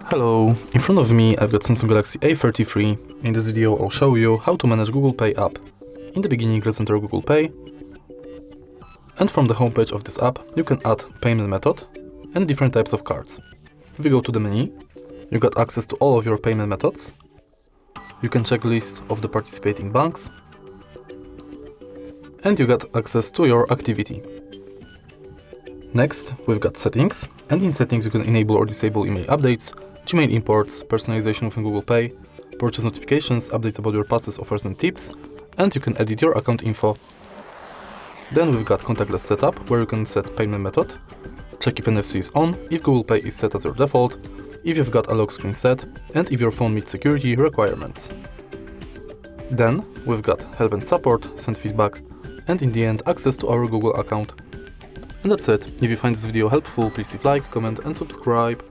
Hello, in front of me I've got Samsung Galaxy A33. In this video I'll show you how to manage Google Pay app. In the beginning, let's enter Google Pay. And from the homepage of this app, you can add payment method and different types of cards. If you go to the menu, you got access to all of your payment methods. You can check list of the participating banks. And you got access to your activity. Next, we've got settings, and in settings you can enable or disable email updates, Gmail imports, personalization within Google Pay, purchase notifications, updates about your passes, offers and tips, and you can edit your account info. Then we've got Contactless Setup, where you can set payment method, check if NFC is on, if Google Pay is set as your default, if you've got a lock screen set, and if your phone meets security requirements. Then we've got help and support, send feedback, and in the end access to our Google account. And that's it. If you find this video helpful, please leave like, comment and subscribe.